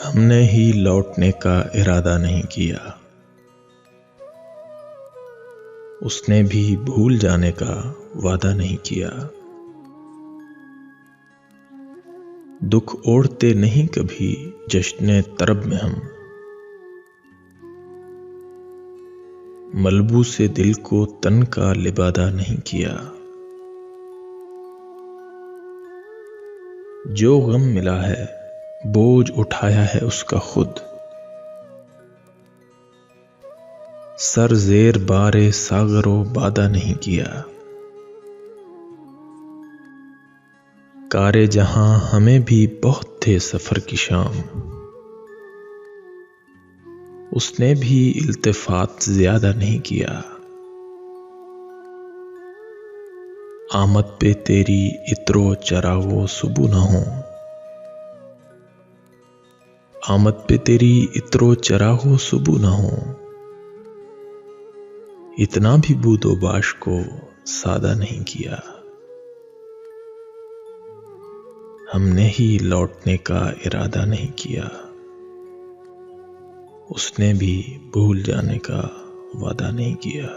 हमने ही लौटने का इरादा नहीं किया, उसने भी भूल जाने का वादा नहीं किया। दुख ओढ़ते नहीं कभी जश्न तरब में हम, मलबू से दिल को तन का लिबादा नहीं किया। जो गम मिला है बोझ उठाया है उसका खुद, सर ज़ेर बारे सागरो बादा नहीं किया। कारे जहां हमें भी बहुत थे सफर की शाम, उसने भी इल्तिफात ज्यादा नहीं किया। आमद पे तेरी इत्रो चरागो सुबह न हो, आमद पे तेरी इत्रो चरागो सुबह न हो, इतना भी बूदो बाश को सादा नहीं किया। हमने ही लौटने का इरादा नहीं किया, उसने भी भूल जाने का वादा नहीं किया।